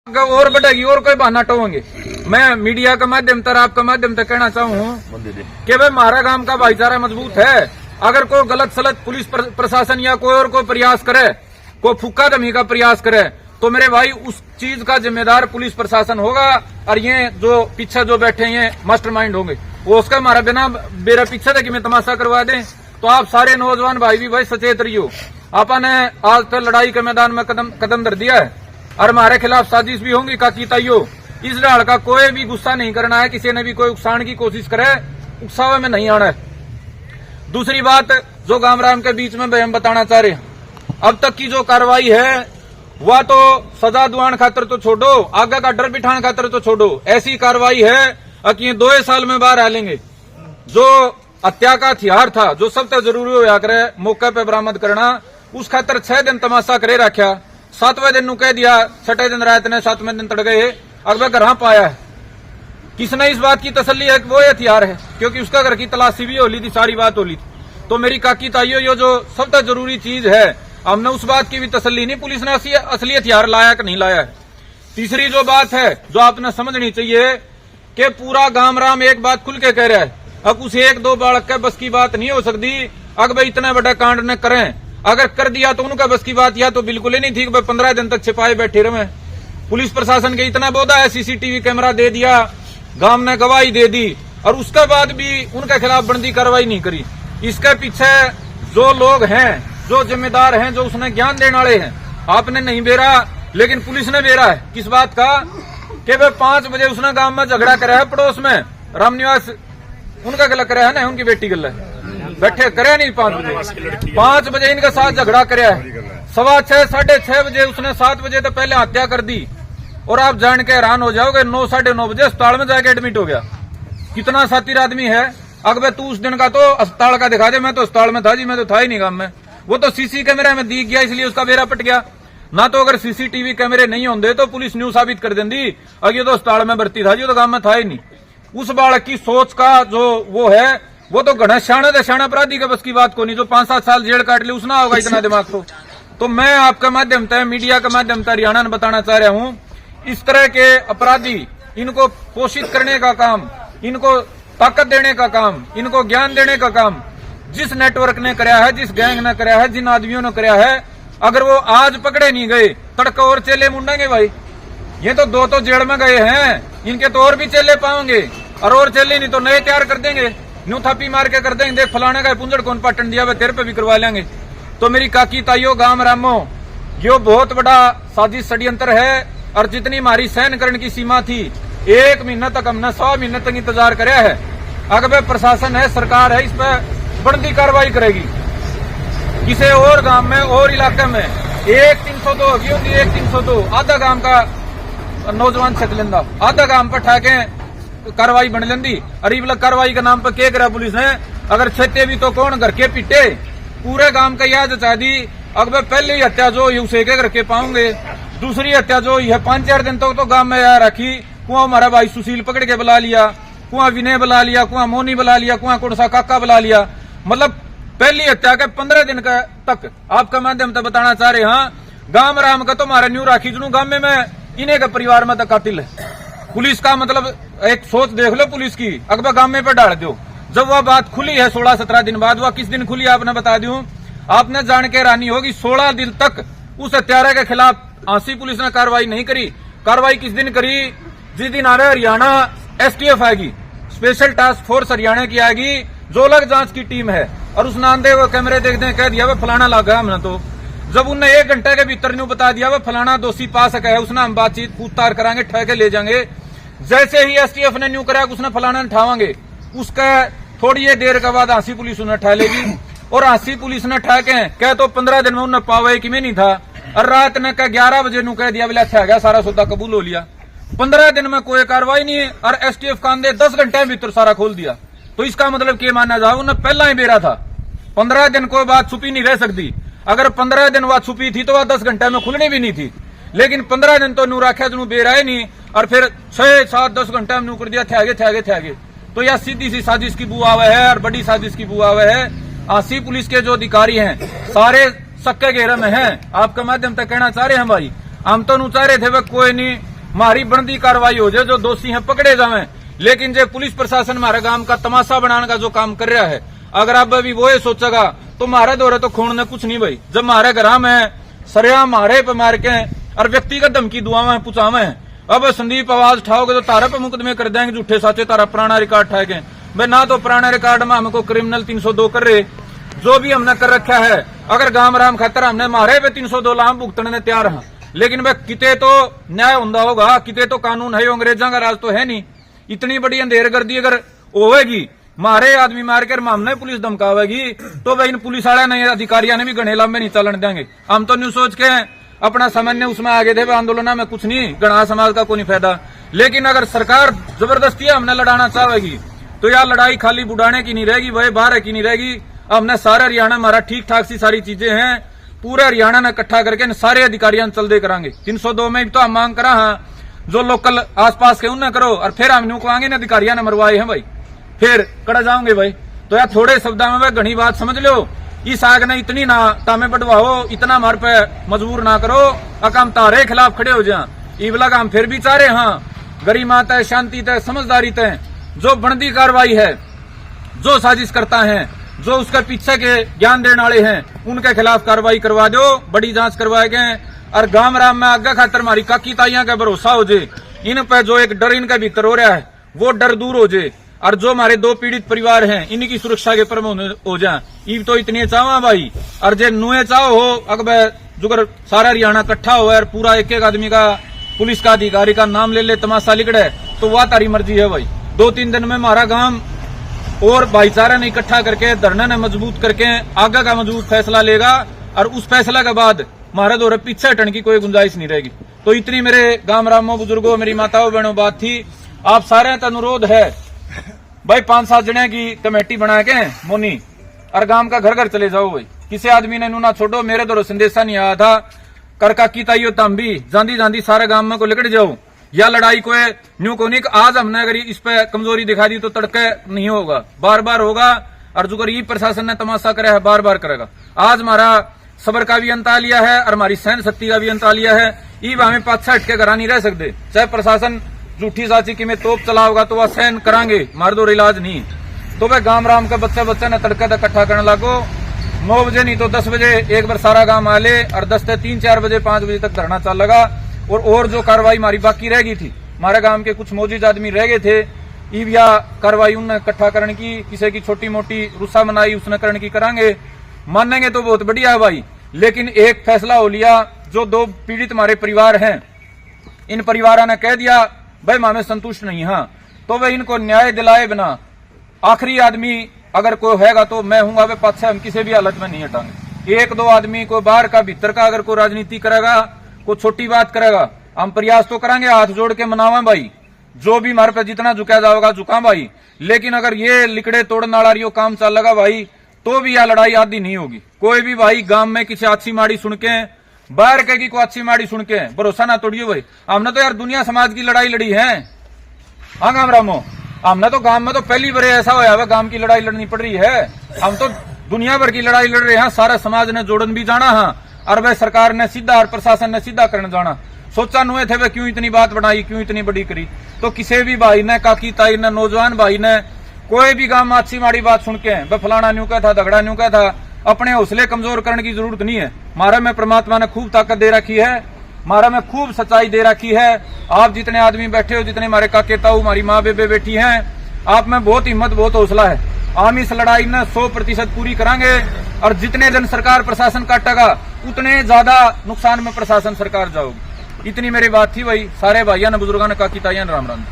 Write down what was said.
और बढ़ेगी और कोई बहाना टोएंगे। मैं मीडिया के माध्यम तक आपका माध्यम तक कहना चाहूँ कि भाई हमारा गांव का भाईचारा मजबूत है। अगर कोई गलत सलत पुलिस प्रशासन या कोई और कोई प्रयास करे, कोई फुक्का दमी का प्रयास करे, तो मेरे भाई उस चीज का जिम्मेदार पुलिस प्रशासन होगा। और ये जो पीछे जो बैठे ये मास्टरमाइंड होंगे, वो उसका हमारा बिना मेरे पीछे तक में तमाशा करवा दें। तो आप सारे नौजवान भाई भी भाई सचेत रहियो। आपने आज तक लड़ाई के मैदान में कदम धर दिया है और हमारे खिलाफ साजिश भी होंगी काकी ताइयो। इस डाल का कोई भी गुस्सा नहीं करना है। किसी ने भी कोई उकसाने की कोशिश करे, उकसावे में नहीं आना है। दूसरी बात जो गामराम के बीच में हम बताना चाह रहे हैं, अब तक की जो कार्रवाई है वह तो सजा दुआन खातर तो छोड़ो, आगे का डर बिठाने खातर तो छोड़ो। ऐसी कार्रवाई है कि 2 साल में बाहर आ लेंगे। जो हत्या का हथियार था, जो सबसे जरूरी होया करे मौके पे बरामद करना, उस खातर 6 दिन तमाशा करे रखा। 7वें दिन कह दिया, 6ठे दिन रात ने 7वें दिन तड़ गए। अगर घर पाया है, किसने इस बात की तसल्ली है कि वो हथियार है, क्योंकि उसका घर की तलाशी भी होली थी, सारी बात होली थी। तो मेरी काकी ताइयो, ये जो सबसे जरूरी चीज है, हमने उस बात की भी तसल्ली नहीं पुलिस ने असली हथियार लाया कि नहीं लाया है। तीसरी जो बात है जो आपने समझनी चाहिए कि पूरा गामराम एक बात खुल के कह रहा है, अब उस 1-2 बालक के बस की बात नहीं हो सकती। अगर भाई इतना बड़ा कांड न करें, अगर कर दिया तो उनका बस की बात या तो बिल्कुल ही नहीं थी कि भाई 15 दिन तक छिपाए बैठे रहे। पुलिस प्रशासन के इतना बोधा है, सीसीटीवी कैमरा दे दिया, गांव ने गवाही दे दी, और उसके बाद भी उनके खिलाफ बनती कार्रवाई नहीं करी। इसके पीछे जो लोग हैं, जो जिम्मेदार हैं, जो उसने ज्ञान देने वाले हैं, आपने नहीं बेरा, लेकिन पुलिस ने बेरा है। किस बात का कि भाई 5 बजे उसने गांव में झगड़ा करा है, पड़ोस में रामनिवास उनका गला करा है ना, उनकी बेटी गला बैठे करे नहीं 5 बजे इनके साथ झगड़ा कराया है। 6:15 साढ़े 6 बजे उसने 7 बजे तो पहले हत्या कर दी। और आप जान के हैरान हो जाओगे, 9 साढ़े 9 बजे अस्पताल में जाके एडमिट हो गया। कितना सातिर आदमी है। अगर तू उस दिन का तो अस्पताल का दिखा दे, मैं तो अस्पताल में था जी, मैं तो था ही नहीं गांव में। वो तो सीसी कैमरे में दिख गया, इसलिए उसका बेरा पट गया ना। तो अगर सीसीटीवी कैमरे नहीं होंगे तो पुलिस न्यू साबित कर देंगी और ये तो अस्पताल में भर्ती था जी, तो गांव में था ही नहीं। उस बालक की सोच का जो वो है, वो तो घना शाना अपराधी के बस की बात को नहीं, जो 5-7 साल जेल काट ले उसना होगा इतना दिमाग। तो मैं आपके माध्यम से, मीडिया के माध्यम से हरियाणा ने बताना चाह रहा हूँ, इस तरह के अपराधी, इनको पोषित करने का काम, इनको ताकत देने का काम, इनको ज्ञान देने का काम जिस नेटवर्क ने कराया है, जिस गैंग ने कराया है, जिन आदमियों ने कराया है, अगर वो आज पकड़े नहीं गए, तड़का और चेले मुंडेंगे भाई। ये तो 2 तो जेल में गए हैं, इनके तो और भी चेले पाओगे, और चेले नहीं तो नए तैयार कर देंगे, न्यू थापी मार के कर देंगे, देख फलाने का पुंजड़ कौन पाटन दिया, वे तेरे पे भी करवा लेंगे। तो मेरी काकी ताइयो, गांव रामो, यो बहुत बड़ा साजिश षड्यंत्र है। और जितनी हमारी सहन करने की सीमा थी, 1 महीना तक हमने 100 महीने तक इंतजार कराया है। अगर प्रशासन है, सरकार है, इस पर बढ़ती कार्रवाई करेगी। किसी और गांव में और इलाके में 1-302 होगी, 1-302 आधा गांव का नौजवान छक लेंदा, आधा गांव पर ठाके कार्रवाई बन लेंदी। अरीब कार्रवाई के नाम पर क्या करा पुलिस ने, अगर छेते भी तो कौन घर के पीटे, पूरे गांव का याद चाह दी। अगर पहले ही हत्या जो उसे के घर के पाऊंगे, दूसरी हत्या जो है 5-4 दिन तक तो गांव में आ रखी। कुआं हमारा भाई सुशील पकड़ के बुला लिया, कुआं विनय बुला लिया, कुआं मोनी बुला लिया, कुआं कुड़सा काका बुला लिया। मतलब पहली हत्या के 15 दिन का तक आपका माध्यम से बताना चाह रहे हैं। गांव राम का तो हमारा न्यू राखी जुनू गांव में मैं इन्हें के परिवार में तो कातिल है। पुलिस का मतलब एक सोच देख लो पुलिस की, अकबर गांव में पे डाल दो। जब वह बात खुली है 16-17 दिन बाद, वह किस दिन खुली आपने बता दूं, आपने जान के हैरानी होगी। 16 दिन तक उस हत्यारे के खिलाफ आंसी पुलिस ने कार्रवाई नहीं करी। कार्रवाई किस दिन करी, जिस दिन आ रहा हरियाणा STF आएगी, स्पेशल टास्क फोर्स हरियाणा की आएगी, जो अलग जांच की टीम है, और उस नांदे वो कैमरे देखते कह दिया वह फलाना लगा हमने। तो जब उनने 1 घंटे के भीतर न्यू बता दिया वह फलाना दोषी पा सका है, उसने हम बातचीत पूछताछ करांगे, ठहके ले जाएंगे। जैसे ही STF ने न्यू करा उसने फलाना उठावांगे, उसका थोड़ी देर के बाद आंसी पुलिस उन्हें ठा लेगी। और आंसी पुलिस ने ठा के कह तो 15 दिन में उन्हें पावे कि में नहीं था, और रात ने 11 बजे नु कह दिया बोले अच्छा गया, सारा सौदा कबूल हो लिया। 15 दिन में कोई कार्रवाई नहीं है, और STF कांदे 10 घंटे भीतर सारा खोल दिया। तो इसका मतलब क्या माना जाए, उन्हें पहला ही बेरा था। 15 दिन कोई बात छुपी नहीं रह सकती। अगर 15 दिन वह छुपी थी तो वह 10 घंटे में खुलनी भी नहीं थी, लेकिन 15 दिन तो नू राख्या जो बेरा ही नहीं, और फिर 6-7-10 घंटे में नू कर दिया थे। तो यह सीधी सी साजिश की बू आवे है, और बड़ी साजिश की बू आवे है। आंसी पुलिस के जो अधिकारी हैं सारे सक्के घेरे में हैं। आपके माध्यम से कहना चाह रहे हैं भाई, हम तो चाह रहे थे कोई नहीं हमारी बनती कार्रवाई हो जाए, जो दोषी हैं पकड़े जावे। लेकिन जो पुलिस प्रशासन हमारे गांव का तमाशा बनाने का जो काम कर रहा है, अगर अब अभी वो ये सोचेगा तो हमारे दौरे तो खून ने कुछ नहीं भाई। जब हमारे घर में सरेआम मारे पे मार के और व्यक्तिगत धमकी दुआवे पुचावे हैं, अब संदीप आवाज उठाओगे तो तारा पे मुकदमे कर देंगे झूठे साचे, तारा पुराना रिकॉर्ड उठाएंगे। भाई ना तो पुराने रिकॉर्ड में हमको क्रिमिनल 302 कर रहे, जो भी हमने कर रखा है। अगर गांव राम खातर हमने मारे पे 302 लाम भुगतने ने तैयार हैं, लेकिन भाई किते तो न्याय होंदा होगा, किते तो कानून है, अंग्रेजा का राज तो है नहीं। इतनी बड़ी अंधेर गर्दी अगर होगी, मारे आदमी मार कर हमने पुलिस धमकावेगी, तो भाई इन पुलिस वाले ने अधिकारियों ने भी घने लंबे नहीं चलन देंगे। हम तो न्यू सोच के अपना सामान्य उसमें आगे थे, आंदोलन में कुछ नहीं, गणा समाज का कोई फायदा। लेकिन अगर सरकार जबरदस्ती हमने लड़ाना चाहेगी तो यह लड़ाई खाली बुढ़ाने की नहीं रहेगी, वही बाहर की नहीं रहेगी। हमने सारे हरियाणा हमारा ठीक ठाक सी सारी चीजें हैं, पूरे हरियाणा ने इकट्ठा करके सारे अधिकारियों चल दे करांगे। 302 में तो हम मांग करा है, जो लोकल आसपास के उन्हें करो, और फिर हम न्यू को आगे अधिकारियों ने मरवाए हैं भाई, फिर कड़ा जाओगे भाई। तो यार थोड़े शब्दों में घनी बात समझ लो, इस आग ने इतनी ना तामे बढ़वाओ, इतना मार पे मजबूर ना करो, अकाम तारे खिलाफ खड़े हो जा। इबला का हम फिर भी चाह रहे हाँ, गरिमा तय, शांति तय, समझदारी तय, जो बनती कार्रवाई है, जो साजिश करता है, जो उसके पीछे के ज्ञान देने वाले हैं, उनके खिलाफ कार्रवाई करवा दो, बड़ी जांच करवाए गए। और गांव राम में आगे खातर हमारी काकी ताइयां का भरोसा हो जाए, इन पे जो एक डर इनके भीतर हो रहा है वो डर दूर हो जाए, और जो हमारे 2 पीड़ित परिवार हैं इनकी सुरक्षा के प्रमुख हो जाए। ईब तो इतने चाहो भाई, और जे नुए चाहो हो अगर जुगर सारा हरियाणा इकट्ठा हो और पूरा एक एक आदमी का पुलिस का अधिकारी का नाम ले ले, तमाशा लिखड़े, तो वह तारी मर्जी है भाई। 2-3 दिन में हमारा गांव और भाईचारा ने इकट्ठा करके, धरना ने मजबूत करके आगे का मजबूत फैसला लेगा, और उस फैसला के बाद हमारे दौरे पीछे हटने की कोई गुंजाइश नहीं रहेगी। तो इतनी मेरे गांव रामों, बुजुर्गों, मेरी माताओं बहनों बात थी। आप सारे का अनुरोध है भाई, 5-7 जने की कमेटी बना के मोनी और गांव का घर घर चले जाओ भाई, किसी आदमी ने ना छोड़ो। मेरे दौरे संदेशा नहीं आया था, कर काकी ताइयो तम भी जांदी जांदी सारे गांव में को लिकट जाओ। या लड़ाई को न्यू को नहीं, आज हमने अगर इस पे कमजोरी दिखा दी तो तड़के नहीं होगा, बार बार होगा। और जो ये प्रशासन ने तमाशा करे है बार बार करेगा। आज हमारा सबर का भी अंत आ लिया है और हमारी सहन शक्ति का भी अंत आ लिया है। ईब हमें 5 हट के घर नहीं रह सकते, चाहे प्रशासन झूठी साची की में तोप चलाओगा तो वह सहन करांगे, मार दो इलाज नहीं। तो वह गांव राम का बच्चा ने तड़के तक इकट्ठा करने लागो, 9 बजे नहीं तो 10 बजे एक बार सारा गांव आ ले, और 10 से 3-4 बजे 5 बजे तक धरना चल लगा। और जो कार्रवाई हमारी बाकी रह गई थी, हमारे गांव के कुछ मौजूद आदमी रह गए थे, ईब या कार्रवाई उन्हें इकट्ठा करने की, किसी की छोटी मोटी रुस्सा मनाई उसने करने की करांगे, मानेंगे तो बहुत बढ़िया है भाई। लेकिन एक फैसला हो लिया, जो 2 पीड़ित हमारे परिवार हैं, इन परिवारों ने कह दिया भाई हमें संतुष्ट नहीं, हाँ तो वह इनको न्याय दिलाए बिना आखिरी आदमी अगर कोई हैगा तो मैं हूं, वे पाछे हम किसी भी हालत में नहीं हटांगे। 1-2 आदमी को बाहर का भीतर का अगर कोई राजनीति करेगा, कोई छोटी बात करेगा, हम प्रयास तो करेंगे हाथ जोड़ के मनावा भाई, जो भी हमारे पे जितना झुका जाएगा झुका भाई। लेकिन अगर ये लिकड़े तोड़ने वाला यो काम चल लगा भाई, तो भी यह लड़ाई आधी नहीं होगी। कोई भी भाई गांव में किसी अच्छी माड़ी सुन के, बाहर के की कोई अच्छी माड़ी सुन के भरोसा ना तोड़ियो भाई। हमने तो यार दुनिया समाज की लड़ाई लड़ी है, हाँ गांव रामो, हमने तो गांव में तो पहली बार ऐसा होया है गांव की लड़ाई लड़नी पड़ रही है। हम तो दुनिया भर की लड़ाई लड़ रहे हैं, सारा समाज ने जोड़न भी जाना है, और वह सरकार ने सीधा और प्रशासन ने सीधा करने जाना। सोचा नुए थे वे क्यों इतनी बात बनाई, क्यों इतनी बड़ी करी। तो किसी भी भाई ने, काकी ताई ने, नौजवान भाई ने, कोई भी गांव में अच्छी माड़ी बात सुन के वह फलाना न्यू का था, झगड़ा न्यू का था, अपने हौसले कमजोर करने की जरूरत नहीं है। हमारे में परमात्मा ने खूब ताकत दे रखी है, हमारा में खूब सच्चाई दे रखी है। आप जितने आदमी बैठे हो, जितने हमारे काके ताऊ, हमारी माँ बेबे बैठी हैं, आप में बहुत हिम्मत, बहुत हौसला है। हम इस लड़ाई में 100% पूरी करांगे, और जितने दिन सरकार प्रशासन काटेगा उतने ज्यादा नुकसान में प्रशासन सरकार जाओगी। इतनी मेरी बात थी भाई। सारे भाइयों ने, बुजुर्गों ने, काकी ताइयों ने राम राम।